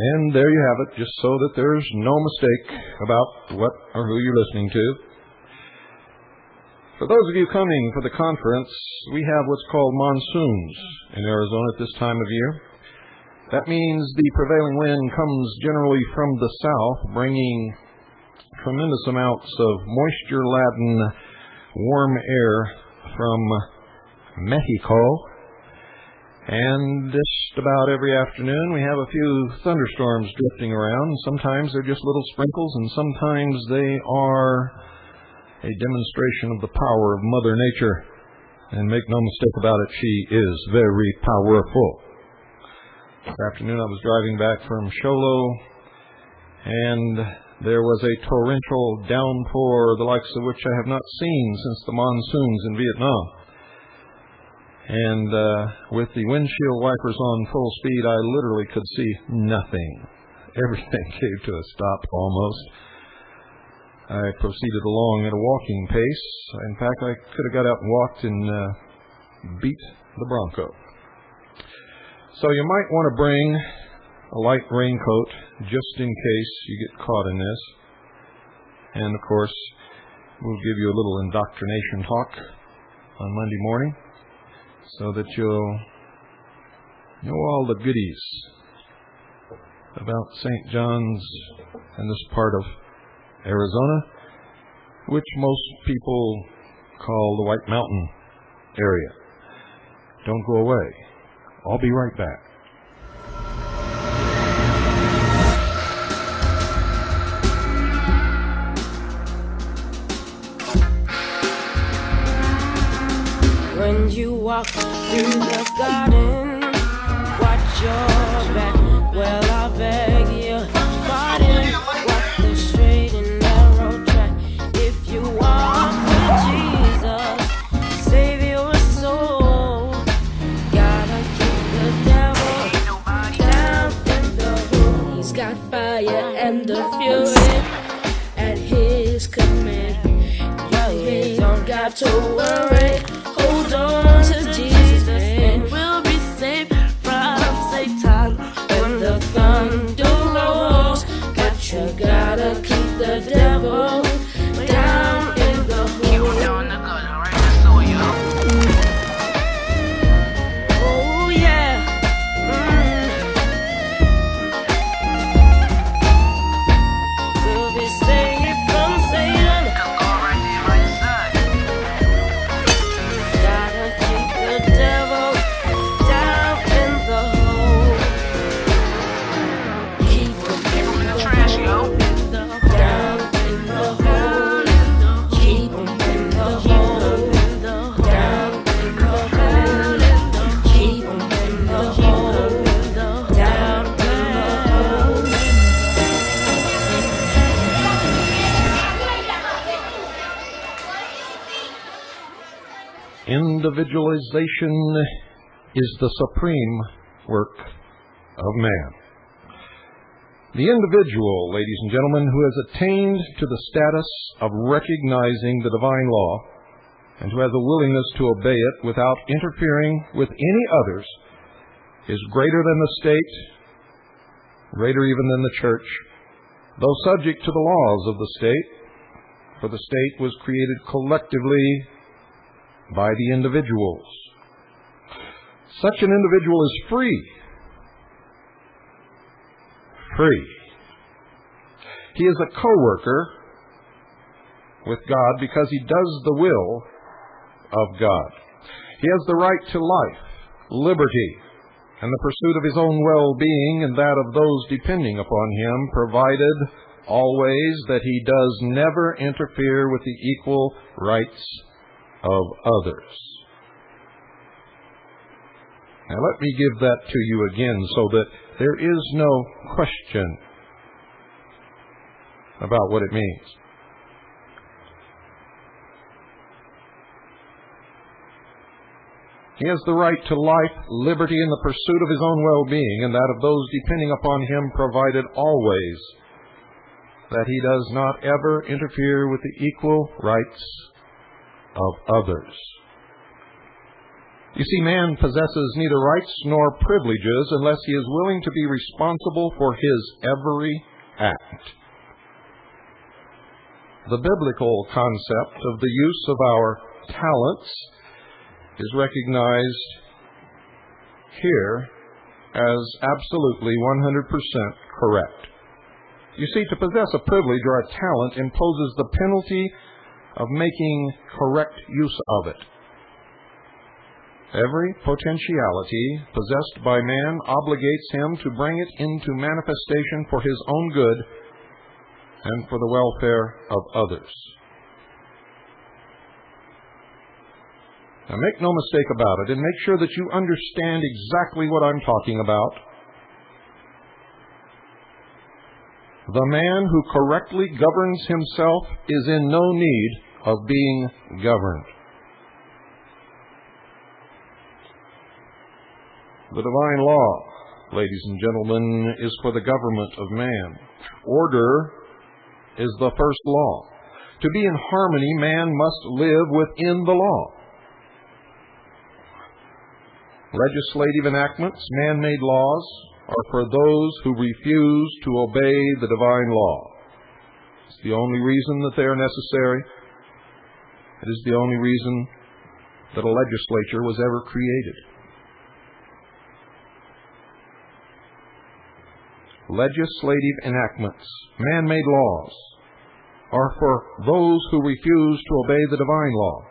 And there you have it, just so that there's no mistake about what or who you're listening to. For those of you coming for the conference, we have what's called monsoons in Arizona at this time of year. That means the prevailing wind comes generally from the south, bringing tremendous amounts of moisture-laden warm air from Mexico. And just about every afternoon we have a few thunderstorms drifting around. Sometimes they're just little sprinkles, and sometimes they are a demonstration of the power of Mother Nature. And make no mistake about it, she is very powerful. This afternoon I was driving back from Show Low, and there was a torrential downpour, the likes of which I have not seen since the monsoons in Vietnam. And with the windshield wipers on full speed, I literally could see nothing. Everything came to a stop almost. I proceeded along at a walking pace. In fact, I could have got out and walked and beat the bronco. So you might want to bring a light raincoat just in case you get caught in this. And, of course, we'll give you a little indoctrination talk on Monday morning, so that you'll know all the goodies about St. John's and this part of Arizona, which most people call the White Mountain area. Don't go away. I'll be right back. When you walk through the garden, watch your back. Well, I beg you, pardon. Walk the straight and narrow track. If you walk with Jesus, save your soul. Gotta keep the devil down in the hole. He's got fire and the fury at his command. You ain't got to worry. Hold on to Jesus and we'll be safe from Satan when the thunder rolls. But you gotta keep the devil down in the hole. Keep him down the good, alright? That's all you. Oh yeah. We'll be safe from Satan. Go right there, right side. The devil down in the hole. Keep him in the trash, yo. Down in the hole. Keep him in the hole. Down in the hole. Keep him in the hole. Down in the hole. Individualization is the supreme work of man. The individual, ladies and gentlemen, who has attained to the status of recognizing the divine law and who has a willingness to obey it without interfering with any others is greater than the state, greater even than the church, though subject to the laws of the state, for the state was created collectively by the individuals. Such an individual is free. Free. He is a co-worker with God because he does the will of God. He has the right to life, liberty, and the pursuit of his own well-being and that of those depending upon him, provided always that he does never interfere with the equal rights of others. Now let me give that to you again so that there is no question about what it means. He has the right to life, liberty, and the pursuit of his own well-being and that of those depending upon him, provided always that he does not ever interfere with the equal rights of others. You see, man possesses neither rights nor privileges unless he is willing to be responsible for his every act. The biblical concept of the use of our talents is recognized here as absolutely 100% correct. You see, to possess a privilege or a talent imposes the penalty of making correct use of it. Every potentiality possessed by man obligates him to bring it into manifestation for his own good and for the welfare of others. Now, make no mistake about it, and make sure that you understand exactly what I'm talking about. The man who correctly governs himself is in no need of being governed. The divine law, ladies and gentlemen, is for the government of man. Order is the first law. To be in harmony, man must live within the law. Legislative enactments, man-made laws, are for those who refuse to obey the divine law. It's the only reason that they are necessary. It is the only reason that a legislature was ever created. Legislative enactments, man-made laws, are for those who refuse to obey the divine law.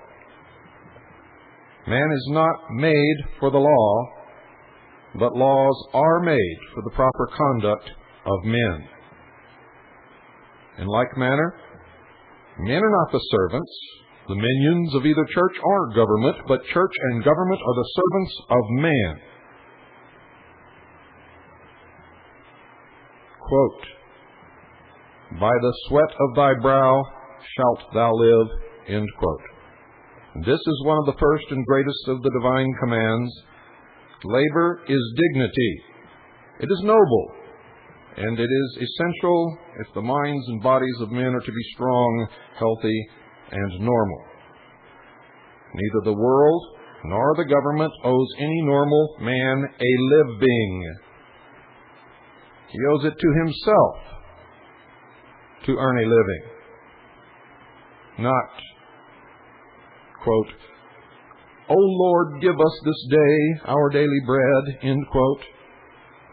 Man is not made for the law, but laws are made for the proper conduct of men. In like manner, men are not the servants, the minions of either church or government, but church and government are the servants of man. Quote, "By the sweat of thy brow shalt thou live," end quote. This is one of the first and greatest of the divine commands. Labor is dignity. It is noble, and it is essential if the minds and bodies of men are to be strong, healthy, and normal. Neither the world nor the government owes any normal man a living. He owes it to himself to earn a living, not, quote, "O Lord, give us this day our daily bread," end quote,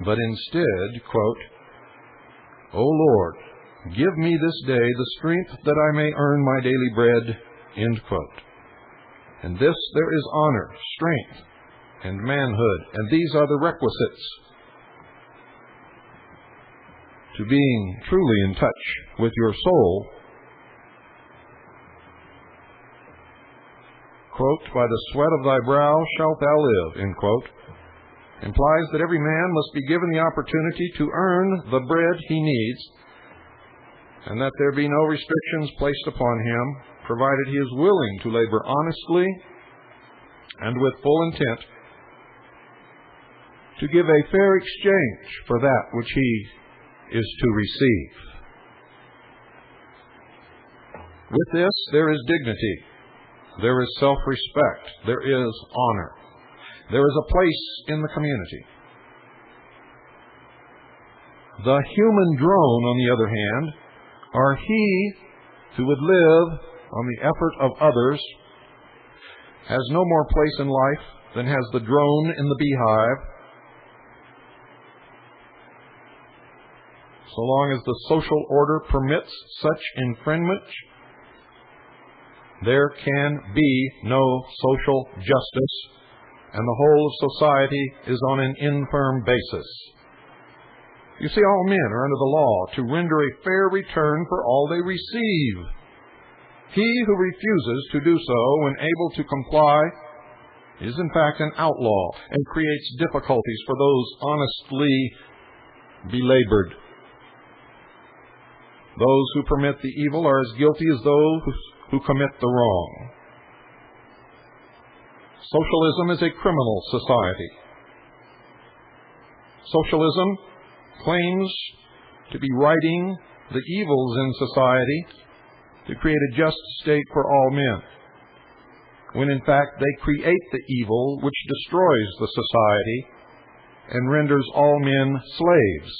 but instead, quote, "O Lord, give me this day the strength that I may earn my daily bread," end quote. In this there is honor, strength, and manhood, and these are the requisites to being truly in touch with your soul. Quote, "By the sweat of thy brow shalt thou live," end quote, implies that every man must be given the opportunity to earn the bread he needs, and that there be no restrictions placed upon him, provided he is willing to labor honestly and with full intent to give a fair exchange for that which he is to receive. With this, there is dignity, there is self-respect, there is honor, there is a place in the community. The human drone, on the other hand, or he who would live on the effort of others, has no more place in life than has the drone in the beehive. So long as the social order permits such infringement, there can be no social justice, and the whole of society is on an infirm basis. You see, all men are under the law to render a fair return for all they receive. He who refuses to do so when able to comply is in fact an outlaw and creates difficulties for those honestly belabored. Those who permit the evil are as guilty as those who commit the wrong. Socialism is a criminal society. Socialism claims to be righting the evils in society to create a just state for all men, when in fact they create the evil which destroys the society and renders all men slaves.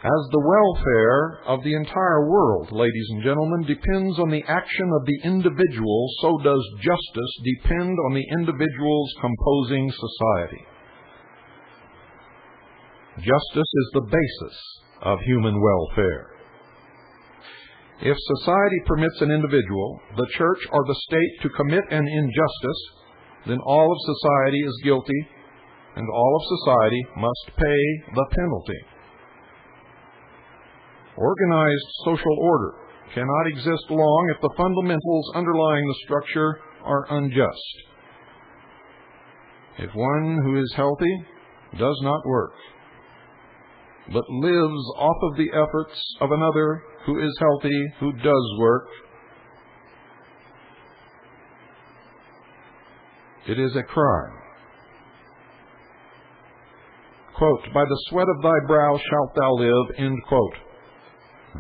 As the welfare of the entire world, ladies and gentlemen, depends on the action of the individual, so does justice depend on the individuals composing society. Justice is the basis of human welfare. If society permits an individual, the church, or the state to commit an injustice, then all of society is guilty, and all of society must pay the penalty. Organized social order cannot exist long if the fundamentals underlying the structure are unjust. If one who is healthy does not work, but lives off of the efforts of another who is healthy, who does work, it is a crime. Quote, "By the sweat of thy brow shalt thou live," end quote.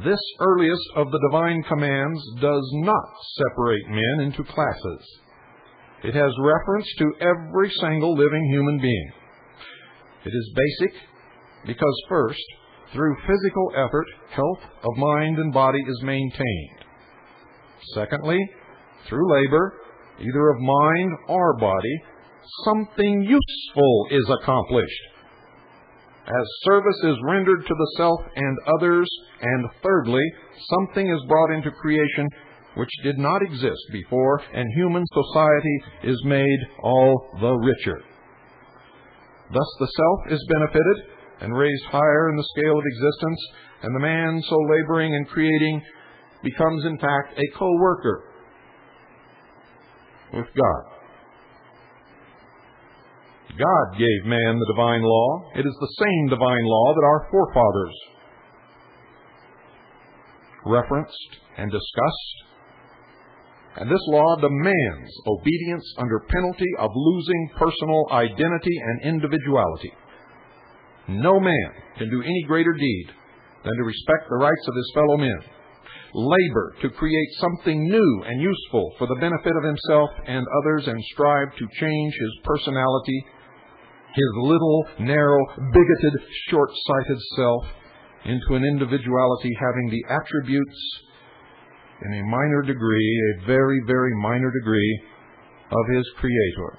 This earliest of the divine commands does not separate men into classes. It has reference to every single living human being. It is basic because, first, through physical effort, health of mind and body is maintained. Secondly, through labor, either of mind or body, something useful is accomplished, as service is rendered to the self and others, and thirdly, something is brought into creation which did not exist before, and human society is made all the richer. Thus the self is benefited and raised higher in the scale of existence, and the man so laboring and creating becomes in fact a co-worker with God. God gave man the divine law. It is the same divine law that our forefathers referenced and discussed. And this law demands obedience under penalty of losing personal identity and individuality. No man can do any greater deed than to respect the rights of his fellow men, labor to create something new and useful for the benefit of himself and others, and strive to change his personality, his little, narrow, bigoted, short-sighted self, into an individuality having the attributes, in a minor degree, a very, very minor degree, of his Creator.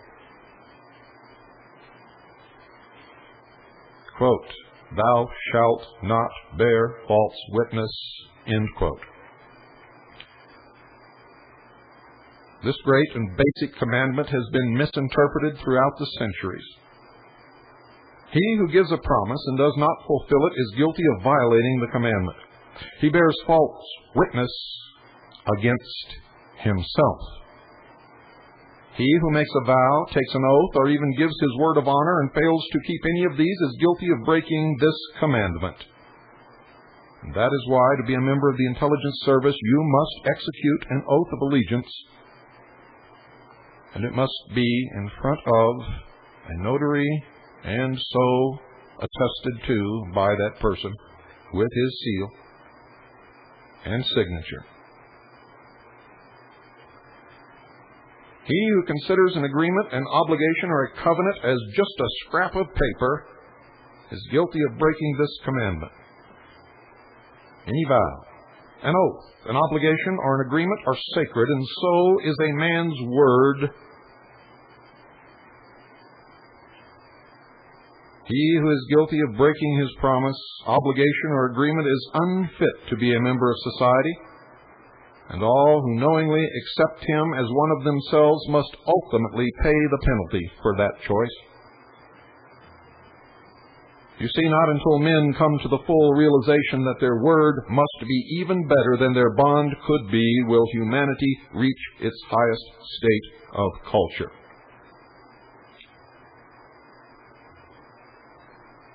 Quote, "Thou shalt not bear false witness," end quote. This great and basic commandment has been misinterpreted throughout the centuries. He who gives a promise and does not fulfill it is guilty of violating the commandment. He bears false witness against himself. He who makes a vow, takes an oath, or even gives his word of honor and fails to keep any of these is guilty of breaking this commandment. And that is why, to be a member of the intelligence service, you must execute an oath of allegiance, and it must be in front of a notary and so attested to by that person with his seal and signature. He who considers an agreement, an obligation, or a covenant as just a scrap of paper is guilty of breaking this commandment. Any vow, an oath, an obligation, or an agreement are sacred, and so is a man's word. He who is guilty of breaking his promise, obligation, or agreement is unfit to be a member of society, and all who knowingly accept him as one of themselves must ultimately pay the penalty for that choice. You see, not until men come to the full realization that their word must be even better than their bond could be will humanity reach its highest state of culture.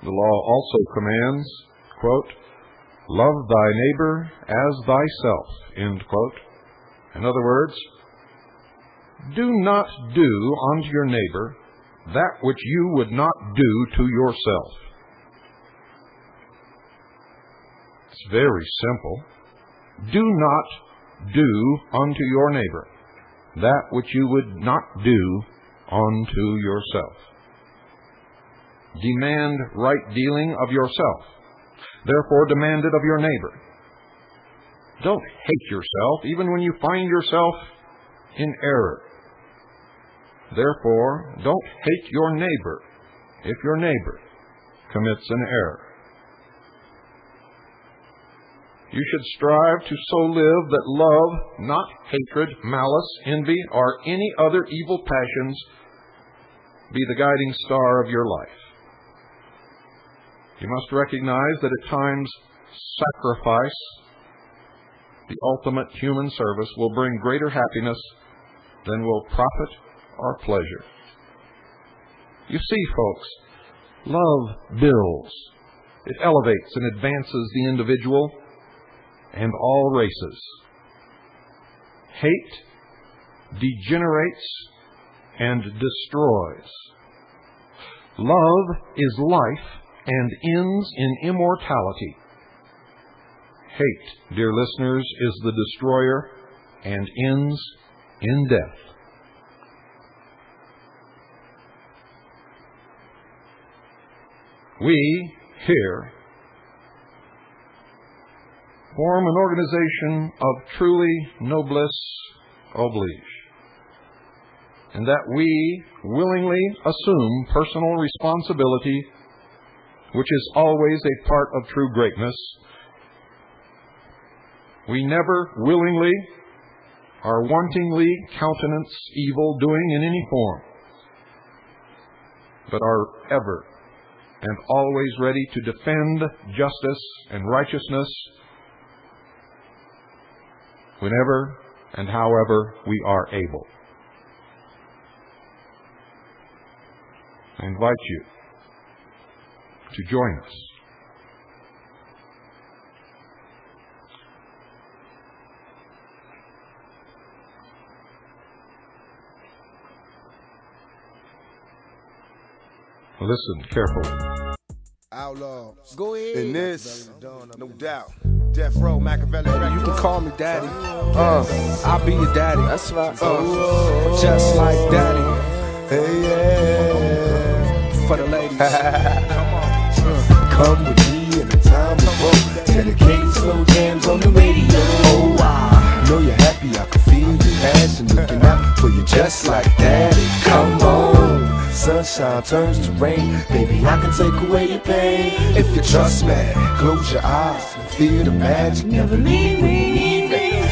The law also commands, quote, "Love thy neighbor as thyself," end quote. In other words, do not do unto your neighbor that which you would not do to yourself. It's very simple. Do not do unto your neighbor that which you would not do unto yourself. Demand right dealing of yourself. Therefore, demand it of your neighbor. Don't hate yourself even when you find yourself in error. Therefore, don't hate your neighbor if your neighbor commits an error. You should strive to so live that love, not hatred, malice, envy, or any other evil passions be the guiding star of your life. You must recognize that at times sacrifice, the ultimate human service, will bring greater happiness than will profit or pleasure. You see, folks, love builds. It elevates and advances the individual and all races. Hate degenerates and destroys. Love is life and ends in immortality. Hate, dear listeners, is the destroyer and ends in death. We here form an organization of truly noblesse oblige, and that we willingly assume personal responsibility, which is always a part of true greatness. We never willingly or wantingly countenance evil doing in any form, but are ever and always ready to defend justice and righteousness whenever and however we are able. I invite you to join us. Listen carefully. Outlaw. Go ahead. In this, no doubt. Death Row, Machiavelli. You can call me daddy. I'll be your daddy. That's right. Just like daddy. Hey, yeah. For the ladies. Come with me in the time we broke. Dedicated slow jams on the radio. Oh, I know you're happy. I can feel your passion looking out for you just like daddy. Come on. Sunshine turns to rain. Baby, I can take away your pain. If you trust me, close your eyes and feel the magic. Never leave me.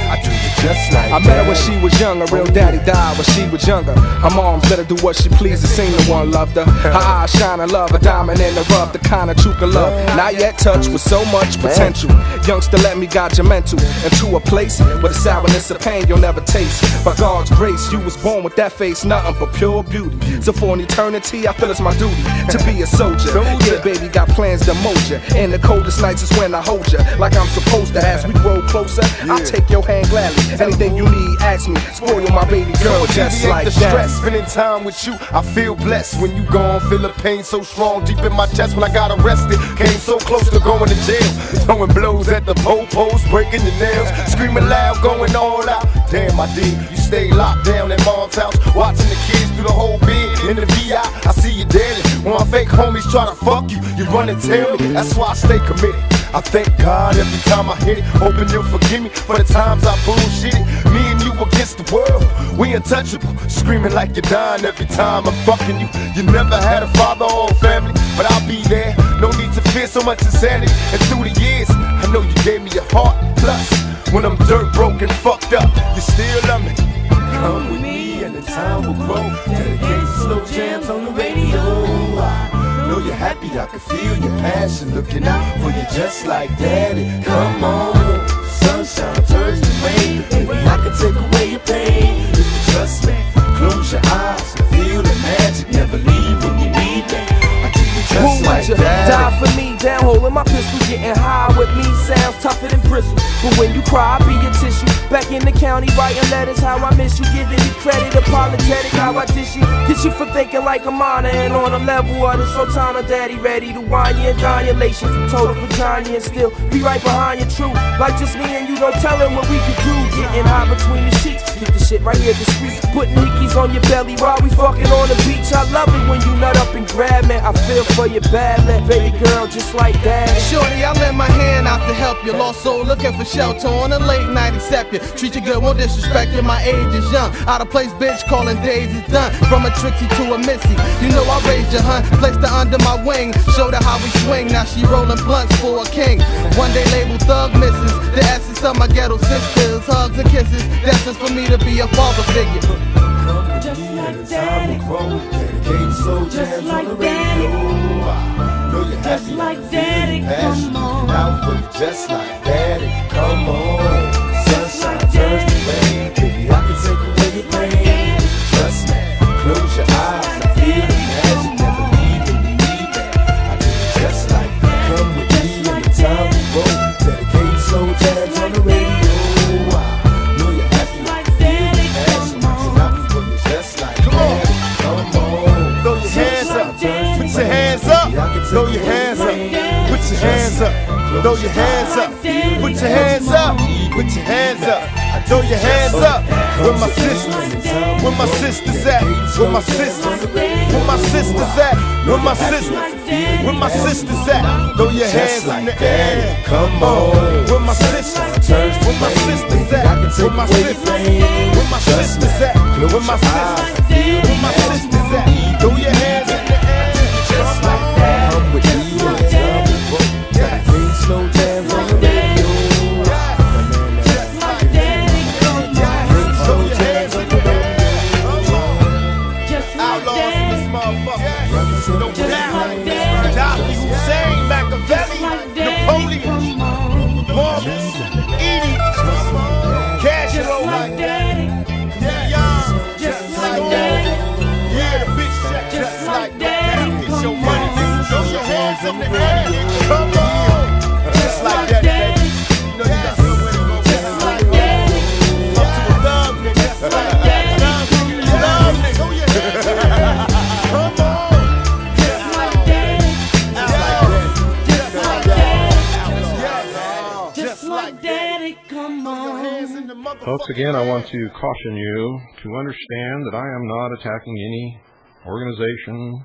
I do you just like I met her when she was young. Her real daddy died when she was younger. Her mom let her do what she pleased. The singer one loved her. Her eyes shine and love, a diamond in the rough, the kind of true can love. Not yet touched with so much potential. Youngster, let me guide your mental into a place where the sourness of pain you'll never taste. By God's grace, you was born with that face, nothing but pure beauty. So for an eternity, I feel it's my duty to be a soldier. Yeah, baby, got plans to mold you. In the coldest nights is when I hold you like I'm supposed to. As we grow closer, I'll take your hand gladly. Anything you need, ask me. Spoil my baby girl just like the that. stress, spending time with you, I feel blessed. When you gone, feel the pain so strong deep in my chest. When I got arrested, came so close to going to jail. Throwing blows at the po-pos, breaking your nails, screaming loud, going all out. Damn, I did. You stay locked down at mom's house, watching the kids through the whole bed. In the VI, I see you dead. When my fake homies try to fuck you, you run and tell me. That's why I stay committed. I thank God every time I hit it, hoping you'll forgive me for the times I bullshitted. Me and you against the world. We untouchable, screaming like you're dying every time I'm fucking you. You never had a father or a family, but I'll be there. No need to fear so much insanity. And through the years, I know you gave me your heart. Plus, when I'm dirt broken, fucked up, you still love me. Come with me and the time will grow. Dedicated slow jams on the radio. I know you're happy, I can feel your passion. Looking out for you just like daddy. Come on, sunshine turns to rain. Maybe I can take away your pain. If you trust me, close your eyes and feel the magic. Never leave when you need me. I keep you just like that. Die for me, down holding my pistol, getting high with me sounds tougher than bristle. But when you cry, I be your tissue. Back in the county, writing letters, how I miss you, giving me credit, apologetic, how I dish you. Get you for thinking like I'm honor and on a level of the Sultana daddy, ready to wine you and dine your lation from total vagina and still be right behind you, true. Like just me and you, don't tell him what we could do. Getting high between the sheets, keep the shit right here discreet. Putting hickeys on your belly while we fucking on the beach. I love it when you nut up and grab me. I feel for you badly, baby girl, just like that. Shorty, I lend my hand out to help you. Lost soul looking for shelter on a late night, accept you. Treat you good, won't disrespect you. My age is young. Out of place, bitch, calling days is done. From a Trixie to a Missy, you know I raised you, hun. Placed her under my wing, showed her how we swing. Now she rolling blunts for a king. One day label thug misses the essence of my ghetto sisters. Hugs and kisses, destined for me to be a father figure. Just like daddy. Just like daddy. Just like daddy, come on. Out for you just like daddy, come on. Sunshine turns to rain, baby, I can take away your pain. Trust me, close your eyes and feel the magic. Never leave when you need me. I do it just like that. Come with me and the time will roll. Dedicated slow jams on the radio. I know you're happy, like daddy, come on. I'll be for you just like daddy, come on. Throw your hands up, put your hands up. Throw your hands up, put your hands up. Throw your hands up, put your hands up, put your hands up. Throw your hands up. Where my sisters, where my sisters at? Where my sisters, where my sisters at? Where my sisters, where my sisters at? Throw your hands in the air, come on. Where my sisters, where my sisters at? Where my sisters, where my sisters at? Where my sisters, where my sisters at? Throw your hands in the air, just like that. Come with me. Slow jams on the radio. Just like daddy, come on. Slow jams on the radio. Just like daddy. No doubt. Dolly, Hussein, Machiavelli, Napoleon, Morris, Edie, Castro, just like daddy. Yeah, the bitch check just like daddy. Get your money, nigga. Throw your hands in the air. Come on. Just like that, baby. You know you got somewhere to go. Just like that. Come to a love nigga. Just like that. Love nigga. Throw your hands in the air. Come on. Just like that. Just like that. Just like daddy. Come on. Folks, again, I want to caution you to understand that I am not attacking any organization,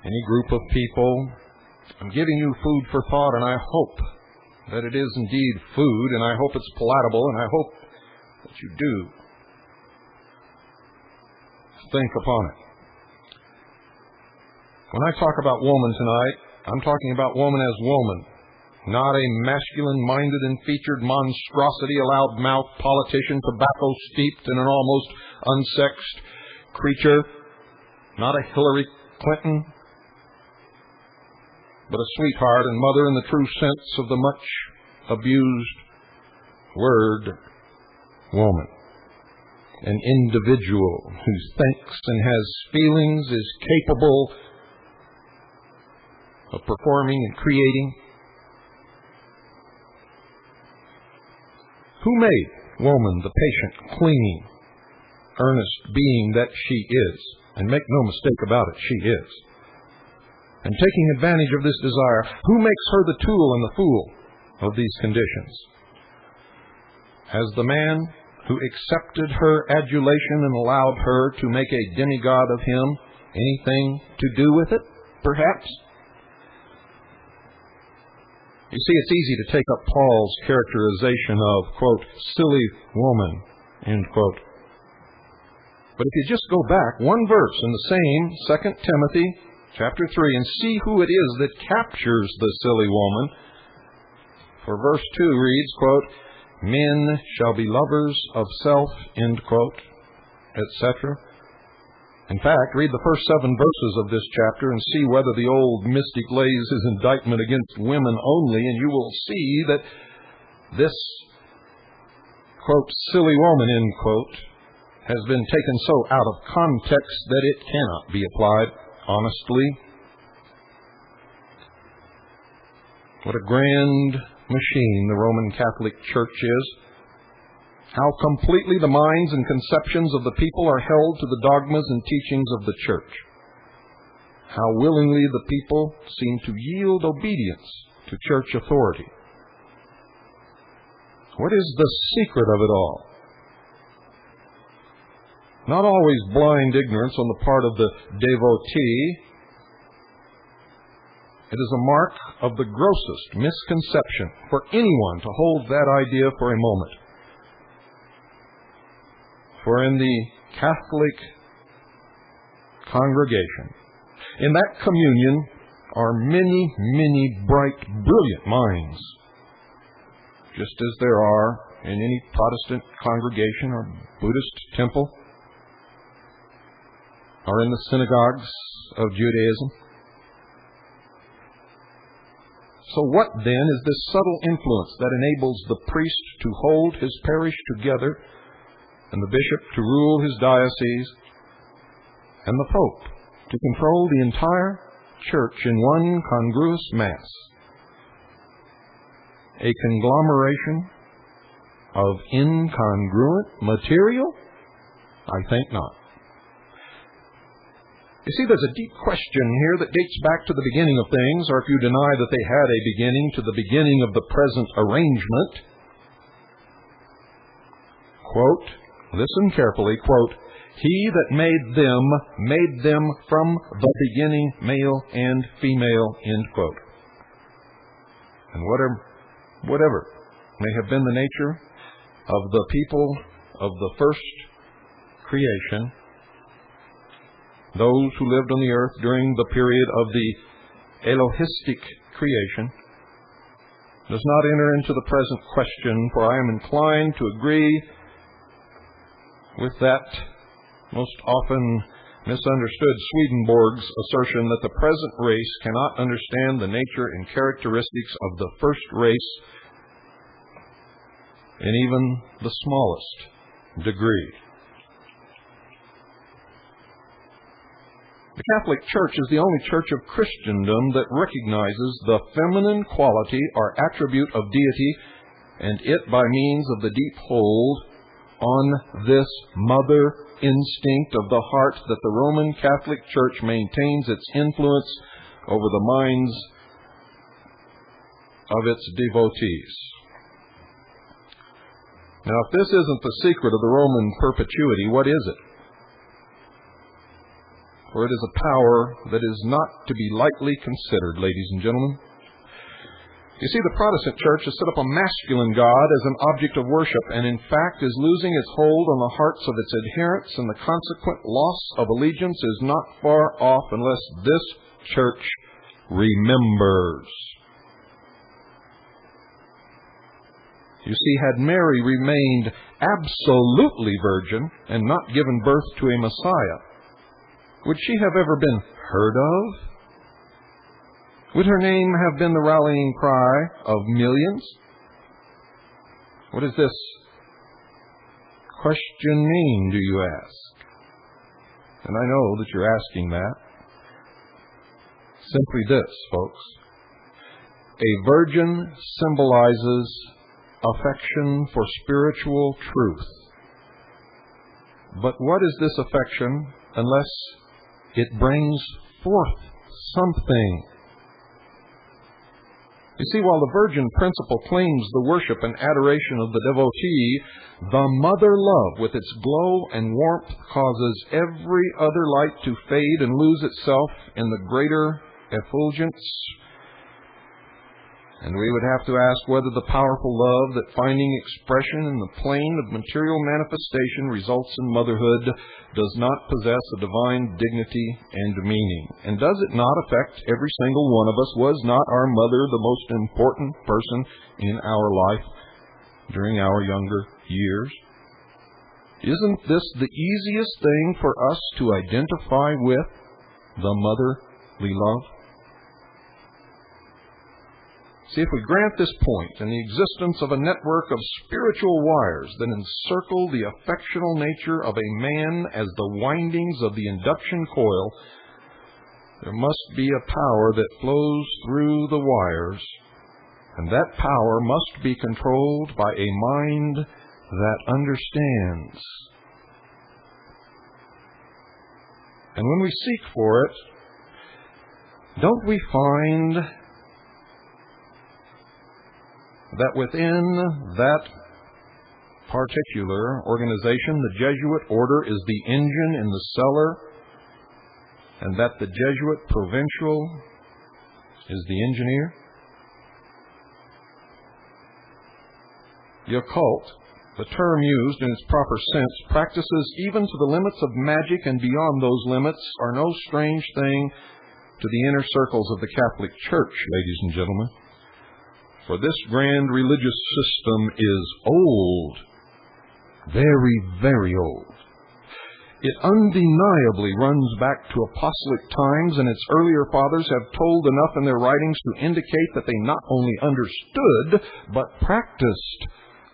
any group of people. I'm giving you food for thought, and I hope that it is indeed food, and I hope it's palatable, and I hope that you do think upon it. When I talk about woman tonight, I'm talking about woman as woman, not a masculine-minded and featured monstrosity, a loud-mouthed politician, tobacco-steeped in an almost unsexed creature, not a Hillary Clinton, but a sweetheart and mother in the true sense of the much abused word woman. An individual who thinks and has feelings, is capable of performing and creating. Who made woman the patient, clinging, earnest being that she is? And make no mistake about it, she is. And taking advantage of this desire, who makes her the tool and the fool of these conditions? As the man who accepted her adulation and allowed her to make a demigod of him, anything to do with it, perhaps? You see, it's easy to take up Paul's characterization of, quote, silly woman, End quote. But if you just go back one verse in the same 2 Timothy chapter 3 and see who it is that captures the silly woman. For verse 2 reads, quote, men shall be lovers of self, end quote, etc. In fact, read the first 7 verses of this chapter and see whether the old mystic lays his indictment against women only, and you will see that this, quote, silly woman, end quote, has been taken so out of context that it cannot be applied honestly. What a grand machine the Roman Catholic Church is. How completely the minds and conceptions of the people are held to the dogmas and teachings of the Church. How willingly the people seem to yield obedience to church authority. What is the secret of it all? Not always blind ignorance on the part of the devotee. It is a mark of the grossest misconception for anyone to hold that idea for a moment. For in the Catholic congregation, in that communion, are many, many bright, brilliant minds, just as there are in any Protestant congregation or Buddhist temple, or in the synagogues of Judaism. So what then is this subtle influence that enables the priest to hold his parish together, and the bishop to rule his diocese, and the pope to control the entire church in one congruous mass? A conglomeration of incongruent material? I think not. You see, there's a deep question here that dates back to the beginning of things, or if you deny that they had a beginning, to the beginning of the present arrangement. Quote, listen carefully, quote, he that made them from the beginning, male and female, end quote. And whatever may have been the nature of the people of the first creation, those who lived on the earth during the period of the Elohistic creation, does not enter into the present question, for I am inclined to agree with that most often misunderstood Swedenborg's assertion that the present race cannot understand the nature and characteristics of the first race in even the smallest degree. The Catholic Church is the only church of Christendom that recognizes the feminine quality or attribute of deity, and it by means of the deep hold on this mother instinct of the heart that the Roman Catholic Church maintains its influence over the minds of its devotees. Now, if this isn't the secret of the Roman perpetuity, what is it? For it is a power that is not to be lightly considered, ladies and gentlemen. You see, the Protestant Church has set up a masculine God as an object of worship, and in fact is losing its hold on the hearts of its adherents, and the consequent loss of allegiance is not far off unless this church remembers. You see, had Mary remained absolutely virgin and not given birth to a Messiah, would she have ever been heard of? Would her name have been the rallying cry of millions? What does this question mean, do you ask? And I know that you're asking that. Simply this, folks. A virgin symbolizes affection for spiritual truth. But what is this affection unless it brings forth something? You see, while the virgin principle claims the worship and adoration of the devotee, the mother love with its glow and warmth causes every other light to fade and lose itself in the greater effulgence And we would have to ask whether the powerful love that finding expression in the plane of material manifestation results in motherhood does not possess a divine dignity and meaning. And does it not affect every single one of us? Was not our mother the most important person in our life during our younger years? Isn't this the easiest thing for us to identify with, the motherly love? See, if we grant this point and the existence of a network of spiritual wires that encircle the affectional nature of a man as the windings of the induction coil, there must be a power that flows through the wires, and that power must be controlled by a mind that understands. And when we seek for it, don't we find that within that particular organization, the Jesuit order is the engine in the cellar, and that the Jesuit provincial is the engineer? The occult, the term used in its proper sense, practices even to the limits of magic, and beyond those limits are no strange thing to the inner circles of the Catholic Church, ladies and gentlemen. For this grand religious system is old, very, very old. It undeniably runs back to apostolic times, and its earlier fathers have told enough in their writings to indicate that they not only understood, but practiced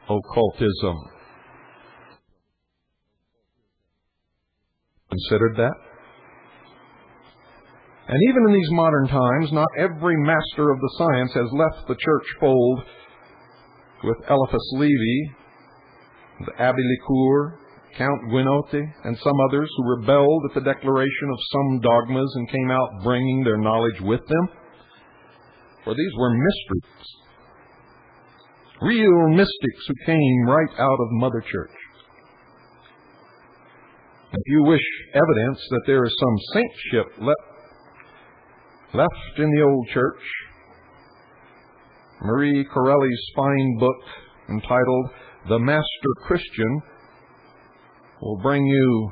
occultism. Considered that? And even in these modern times, not every master of the science has left the church fold, with Eliphas Levi, the Abbé Lecour, Count Guinotti, and some others who rebelled at the declaration of some dogmas and came out bringing their knowledge with them. For these were mysteries, real mystics who came right out of Mother Church. If you wish evidence that there is some saintship left in the old church, Marie Corelli's fine book entitled The Master Christian will bring you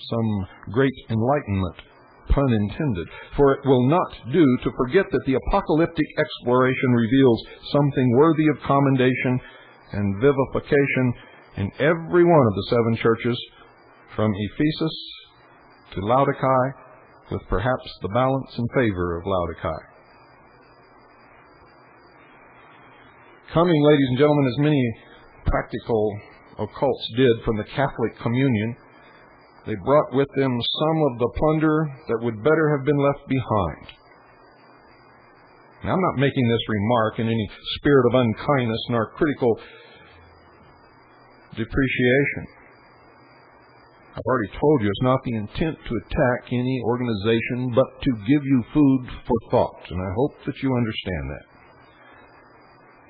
some great enlightenment, pun intended, for it will not do to forget that the apocalyptic exploration reveals something worthy of commendation and vivification in every one of the seven churches, from Ephesus to Laodicea, with perhaps the balance in favor of Laodicea. Coming, ladies and gentlemen, as many practical occults did from the Catholic communion, they brought with them some of the plunder that would better have been left behind. Now, I'm not making this remark in any spirit of unkindness nor critical depreciation. I've already told you it's not the intent to attack any organization, but to give you food for thought, and I hope that you understand that.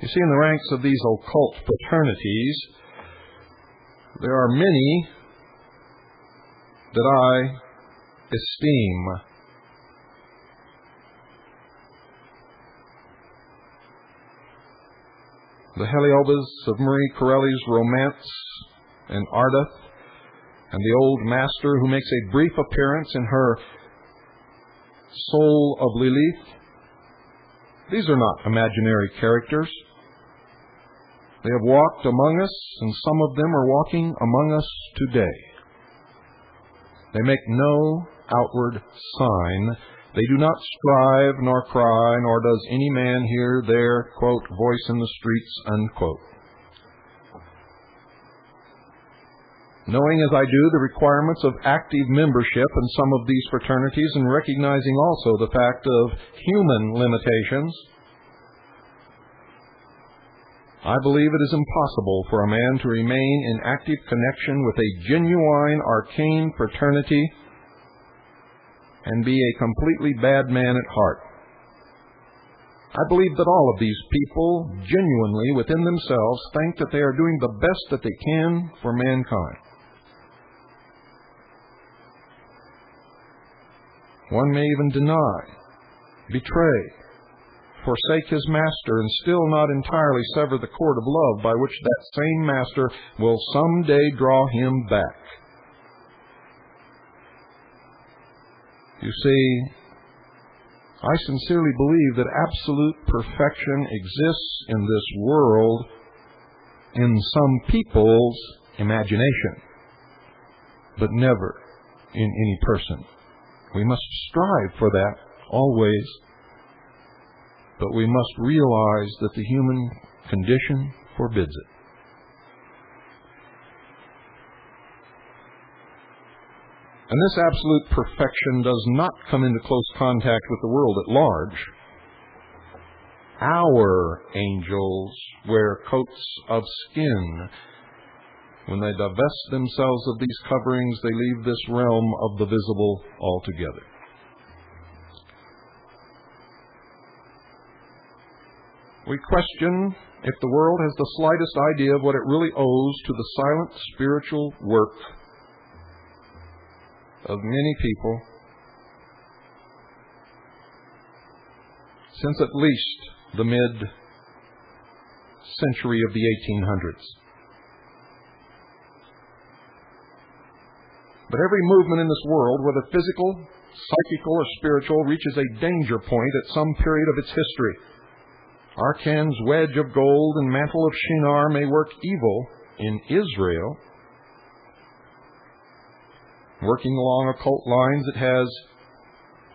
You see, in the ranks of these occult fraternities, there are many that I esteem. The Heliobas of Marie Corelli's Romance and Ardeth, and the old master who makes a brief appearance in her Soul of Lilith. These are not imaginary characters. They have walked among us, and some of them are walking among us today. They make no outward sign. They do not strive nor cry, nor does any man hear their, quote, voice in the streets, unquote. Knowing as I do the requirements of active membership in some of these fraternities, and recognizing also the fact of human limitations, I believe it is impossible for a man to remain in active connection with a genuine arcane fraternity and be a completely bad man at heart. I believe that all of these people genuinely within themselves think that they are doing the best that they can for mankind. One may even deny, betray, forsake his master and still not entirely sever the cord of love by which that same master will someday draw him back. You see, I sincerely believe that absolute perfection exists in this world in some people's imagination, but never in any person. We must strive for that always, but we must realize that the human condition forbids it. And this absolute perfection does not come into close contact with the world at large. Our angels wear coats of skin. When they divest themselves of these coverings, they leave this realm of the visible altogether. We question if the world has the slightest idea of what it really owes to the silent spiritual work of many people since at least the mid-century of the 1800s. But every movement in this world, whether physical, psychical, or spiritual, reaches a danger point at some period of its history. Arkan's wedge of gold and mantle of Shinar may work evil in Israel. Working along occult lines, it has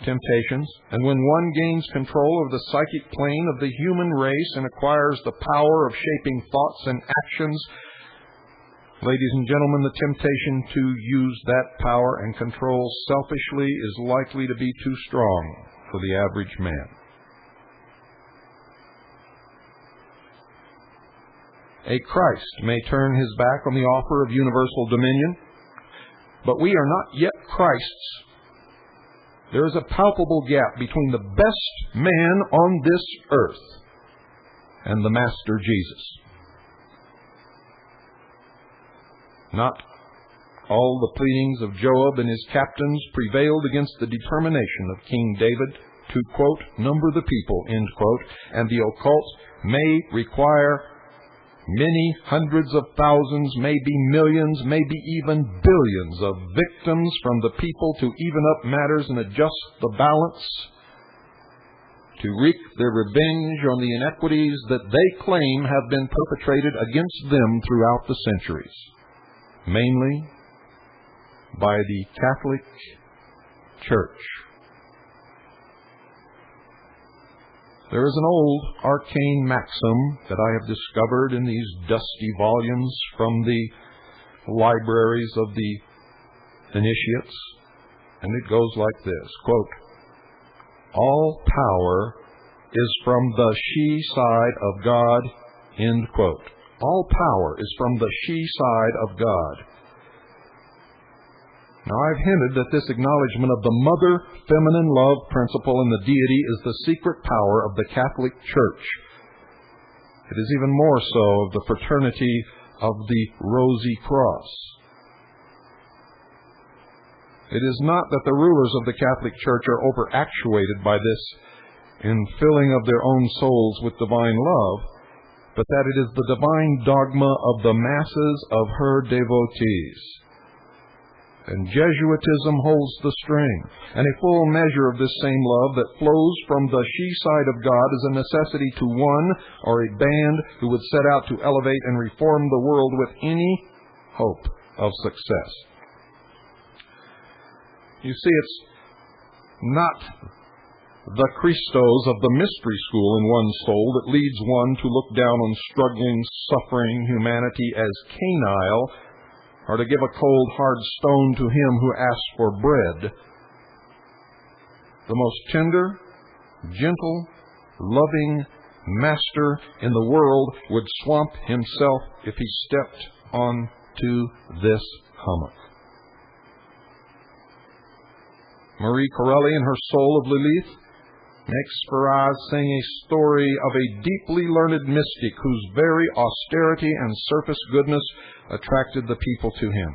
temptations. And when one gains control over the psychic plane of the human race and acquires the power of shaping thoughts and actions, ladies and gentlemen, the temptation to use that power and control selfishly is likely to be too strong for the average man. A Christ may turn his back on the offer of universal dominion, but we are not yet Christs. There is a palpable gap between the best man on this earth and the Master Jesus. Not all the pleadings of Joab and his captains prevailed against the determination of King David to, quote, number the people, end quote, and the occult may require many hundreds of thousands, maybe millions, maybe even billions of victims from the people to even up matters and adjust the balance, to wreak their revenge on the inequities that they claim have been perpetrated against them throughout the centuries, mainly by the Catholic Church. There is an old arcane maxim that I have discovered in these dusty volumes from the libraries of the initiates, and it goes like this, quote, all power is from the she side of God, end quote. All power is from the she side of God. Now, I've hinted that this acknowledgement of the mother feminine love principle in the deity is the secret power of the Catholic Church. It is even more so of the fraternity of the Rosy Cross. It is not that the rulers of the Catholic Church are over-actuated by this infilling of their own souls with divine love, but that it is the divine dogma of the masses of her devotees. And Jesuitism holds the string, and a full measure of this same love that flows from the she side of God is a necessity to one or a band who would set out to elevate and reform the world with any hope of success. You see, it's not the Christos of the mystery school in one's soul that leads one to look down on struggling, suffering humanity as canile, or to give a cold, hard stone to him who asks for bread. The most tender, gentle, loving master in the world would swamp himself if he stepped onto this hummock. Marie Corelli, in her Soul of Lilith, makes Faraz sing a story of a deeply learned mystic whose very austerity and surface goodness attracted the people to him.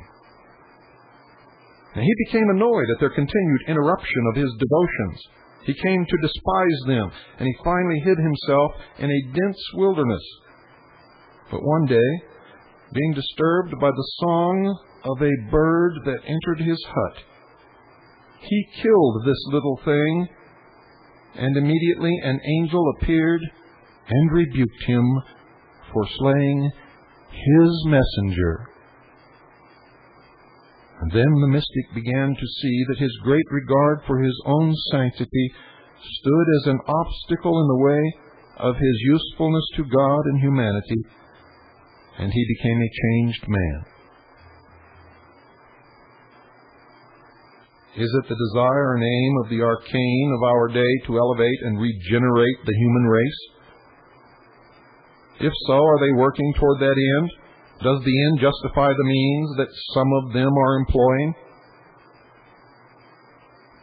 And he became annoyed at their continued interruption of his devotions. He came to despise them, and he finally hid himself in a dense wilderness. But one day, being disturbed by the song of a bird that entered his hut, he killed this little thing, and immediately an angel appeared and rebuked him for slaying his messenger. And then the mystic began to see that his great regard for his own sanctity stood as an obstacle in the way of his usefulness to God and humanity, and he became a changed man. Is it the desire and aim of the arcane of our day to elevate and regenerate the human race? If so, are they working toward that end? Does the end justify the means that some of them are employing?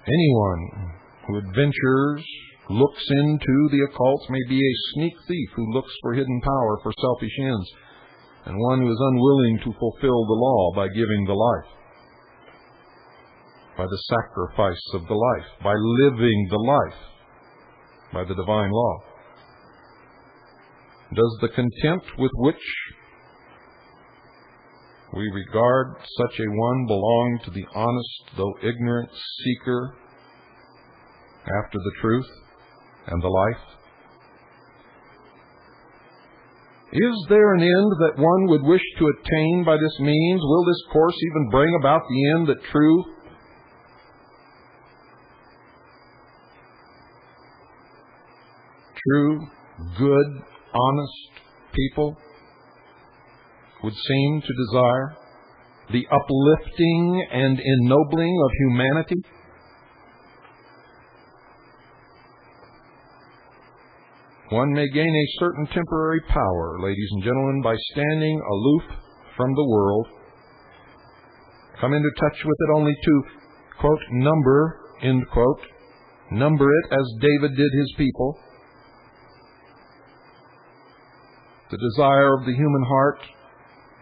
Anyone who adventures, looks into the occult may be a sneak thief who looks for hidden power for selfish ends, and one who is unwilling to fulfill the law by giving the life, by the sacrifice of the life, by living the life, by the divine law. Does the contempt with which we regard such a one belong to the honest, though ignorant, seeker after the truth and the life? Is there an end that one would wish to attain by this means? Will this course even bring about the end that true, good, honest people would seem to desire? The uplifting and ennobling of humanity? One may gain a certain temporary power, ladies and gentlemen, by standing aloof from the world, come into touch with it only to, quote, number, end quote, number it as David did his people. The desire of the human heart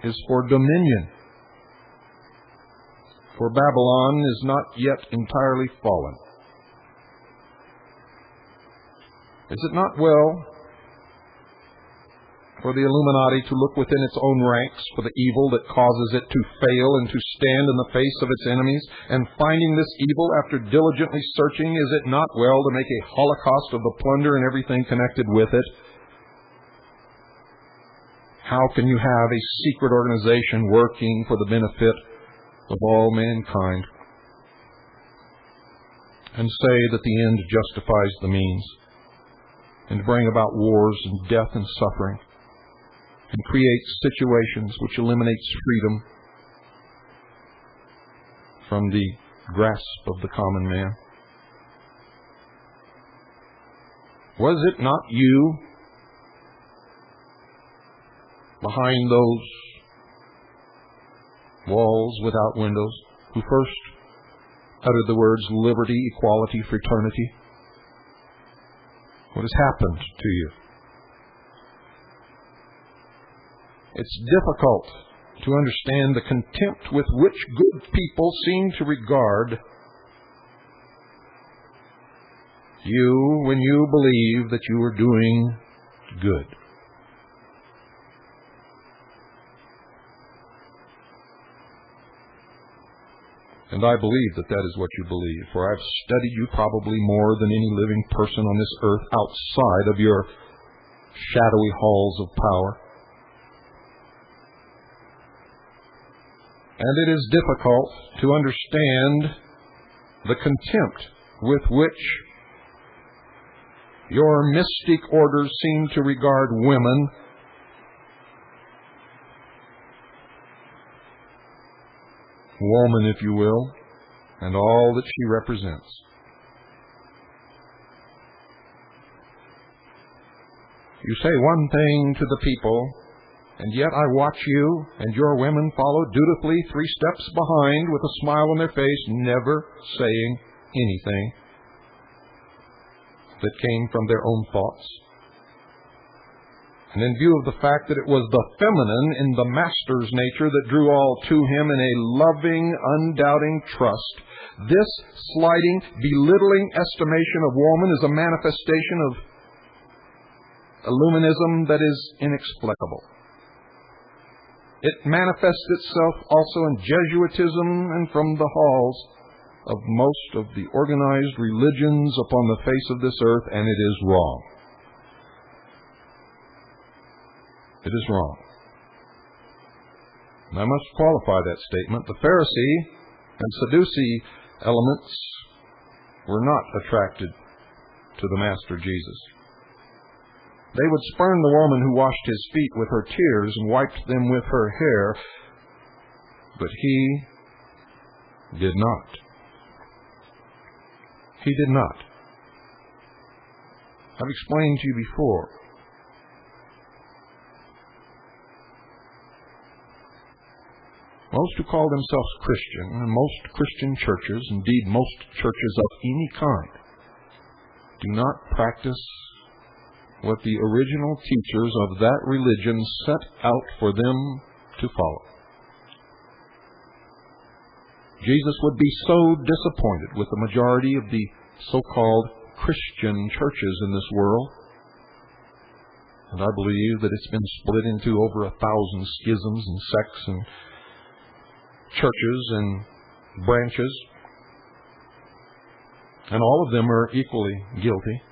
is for dominion, for Babylon is not yet entirely fallen. Is it not well for the Illuminati to look within its own ranks for the evil that causes it to fail and to stand in the face of its enemies? And finding this evil after diligently searching, is it not well to make a holocaust of the plunder and everything connected with it? How can you have a secret organization working for the benefit of all mankind and say that the end justifies the means, and bring about wars and death and suffering, and create situations which eliminates freedom from the grasp of the common man? Was it not you behind those walls without windows who first uttered the words liberty, equality, fraternity? What has happened to you? It's difficult to understand the contempt with which good people seem to regard you when you believe that you are doing good. And I believe that that is what you believe, for I've studied you probably more than any living person on this earth outside of your shadowy halls of power. And it is difficult to understand the contempt with which your mystic orders seem to regard women, woman, if you will, and all that she represents. You say one thing to the people, and yet I watch you and your women follow dutifully 3 steps behind with a smile on their face, never saying anything that came from their own thoughts. and in view of the fact that it was the feminine in the Master's nature that drew all to him in a loving, undoubting trust, this slighting, belittling estimation of woman is a manifestation of Illuminism that is inexplicable. It manifests itself also in Jesuitism and from the halls of most of the organized religions upon the face of this earth, and it is wrong. It is wrong. And I must qualify that statement. The Pharisee and Sadducee elements were not attracted to the Master Jesus. They would spurn the woman who washed his feet with her tears and wiped them with her hair, but he did not. He did not. I've explained to you before. Most who call themselves Christian, and most Christian churches, indeed most churches of any kind, do not practice what the original teachers of that religion set out for them to follow. Jesus would be so disappointed with the majority of the so-called Christian churches in this world, and I believe that it's been split into over 1,000 schisms and sects and churches and branches, and all of them are equally guilty.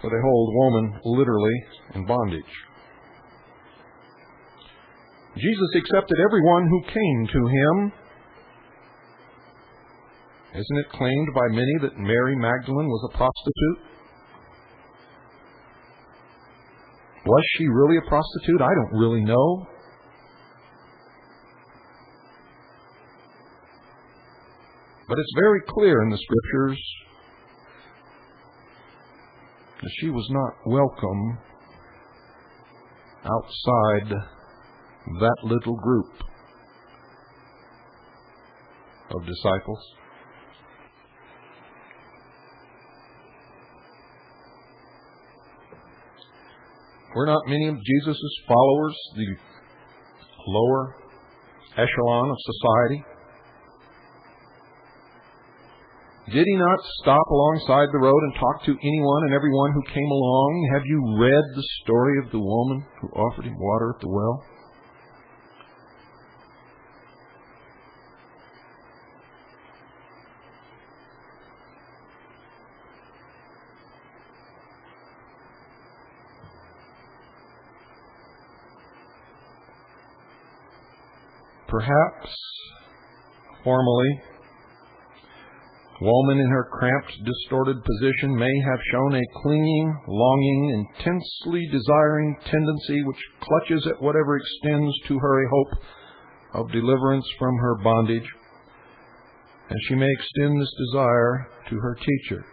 For they hold woman literally in bondage. Jesus accepted everyone who came to him. Isn't it claimed by many that Mary Magdalene was a prostitute? Was she really a prostitute? I don't really know. But it's very clear in the Scriptures that she was not welcome outside that little group of disciples. Were not many of Jesus' followers the lower echelon of society? Did he not stop alongside the road and talk to anyone and everyone who came along? Have you read the story of the woman who offered him water at the well? Perhaps, formerly, woman in her cramped, distorted position may have shown a clinging, longing, intensely desiring tendency which clutches at whatever extends to her a hope of deliverance from her bondage, and she may extend this desire to her teacher.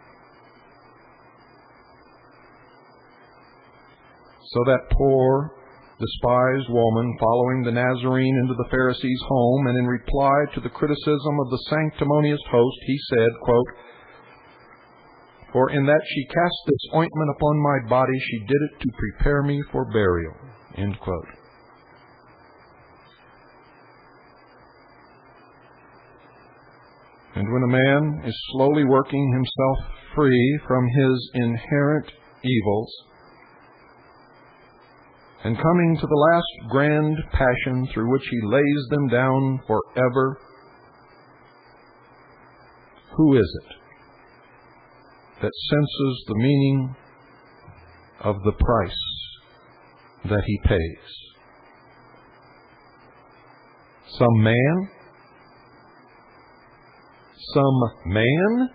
So that poor, despised woman, following the Nazarene into the Pharisee's home, and in reply to the criticism of the sanctimonious host, he said, quote, "For in that she cast this ointment upon my body, she did it to prepare me for burial." End quote. And when a man is slowly working himself free from his inherent evils, and coming to the last grand passion through which he lays them down forever, who is it that senses the meaning of the price that he pays? Some man? Some man?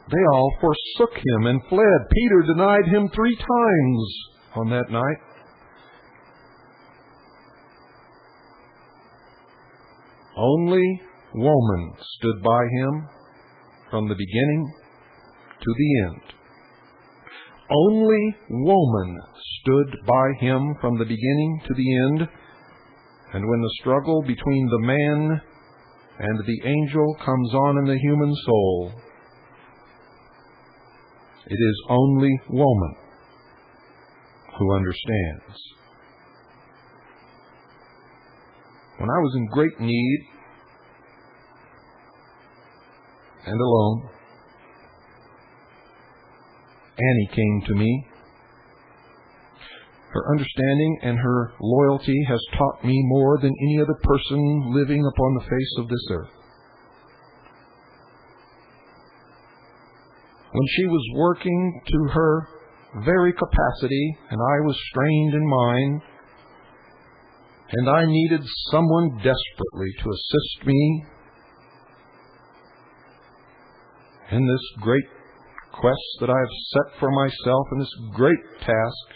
They all forsook him and fled. Peter denied him 3 times on that night. Only woman stood by him from the beginning to the end. Only woman stood by him from the beginning to the end. And when the struggle between the man and the angel comes on in the human soul, it is only woman who understands. When I was in great need and alone, Annie came to me. Her understanding and her loyalty has taught me more than any other person living upon the face of this earth. When she was working to her very capacity, and I was strained in mine, and I needed someone desperately to assist me in this great quest that I have set for myself, in this great task,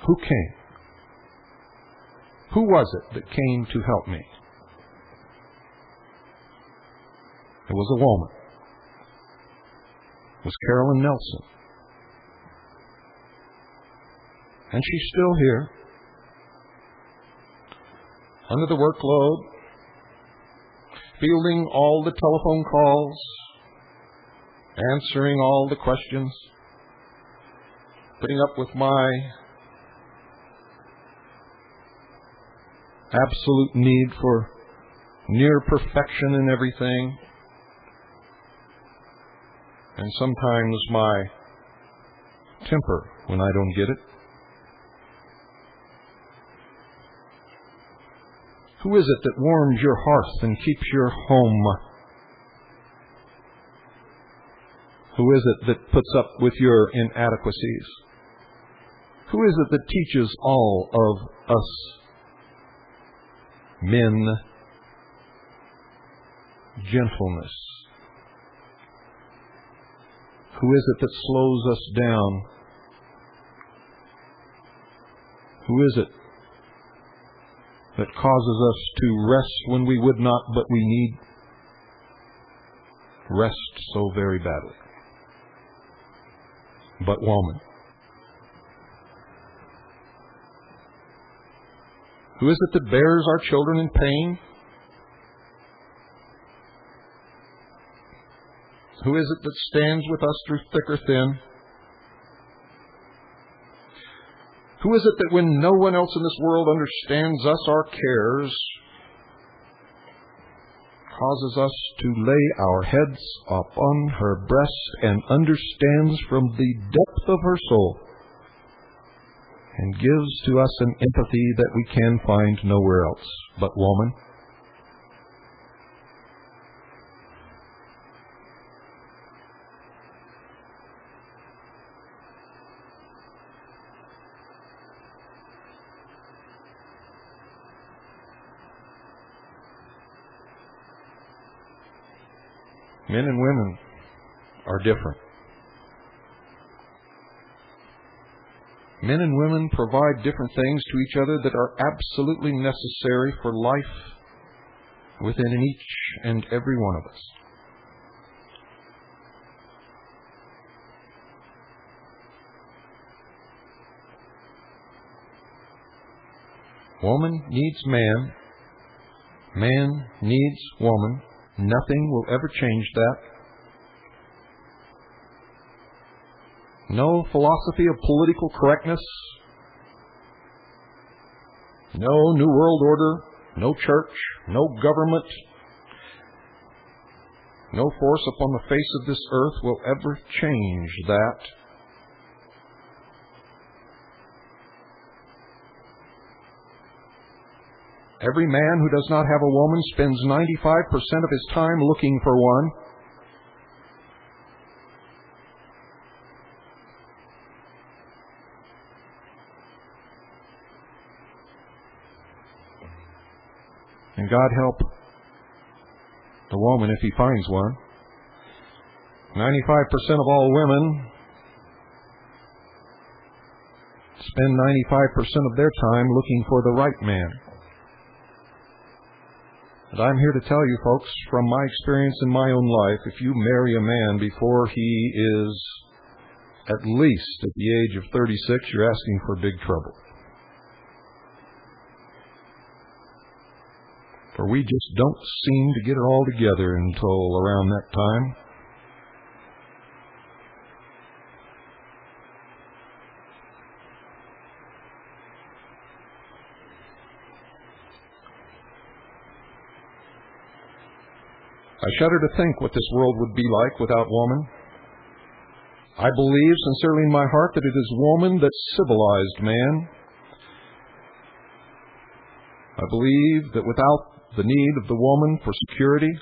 who came? Who was it that came to help me? It was a woman. It was Carolyn Nelson. And she's still here, under the workload, fielding all the telephone calls, answering all the questions, putting up with my absolute need for near perfection in everything, and sometimes my temper when I don't get it. Who is it that warms your hearth and keeps your home? Who is it that puts up with your inadequacies? Who is it that teaches all of us men gentleness? Who is it that slows us down? Who is it that causes us to rest when we would not, but we need rest so very badly? But woman. Who is it that bears our children in pain? Who is it that stands with us through thick or thin? Who is it that when no one else in this world understands us, our cares, causes us to lay our heads upon her breast and understands from the depth of her soul and gives to us an empathy that we can find nowhere else but woman? Men and women are different. Men and women provide different things to each other that are absolutely necessary for life within each and every one of us. Woman needs man. Man needs woman. Nothing will ever change that. No philosophy of political correctness, no New World Order, no church, no government, no force upon the face of this earth will ever change that. Every man who does not have a woman spends 95% of his time looking for one. And God help the woman if he finds one. 95% of all women spend 95% of their time looking for the right man. And I'm here to tell you, folks, from my experience in my own life, if you marry a man before he is at least at the age of 36, you're asking for big trouble. for we just don't seem to get it all together until around that time. I shudder to think what this world would be like without woman. I believe sincerely in my heart that it is woman that civilized man. I believe that without the need of the woman for security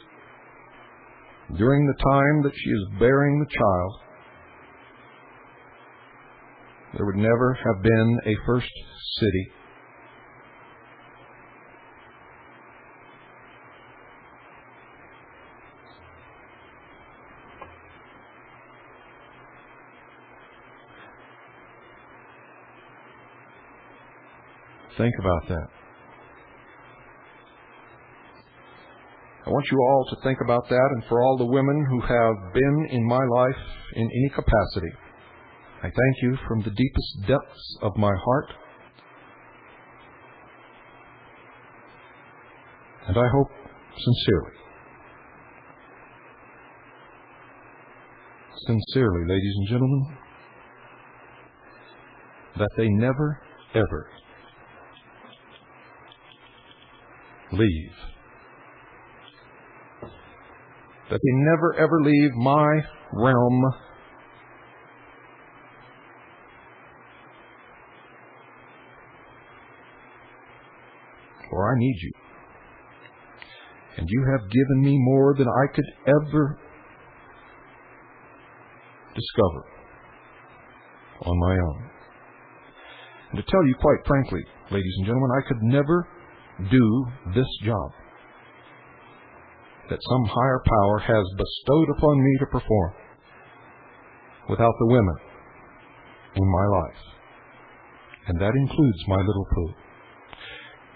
during the time that she is bearing the child, there would never have been a first city. Think about that. I want you all to think about that, and for all the women who have been in my life in any capacity, I thank you from the deepest depths of my heart. And I hope sincerely, ladies and gentlemen, that they never, ever leave. That they never, ever leave my realm. For I need you. And you have given me more than I could ever discover on my own. And to tell you quite frankly, ladies and gentlemen, I could never do this job that some higher power has bestowed upon me to perform without the women in my life. And that includes my little Pooh.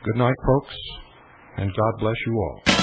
Good night, folks, and God bless you all.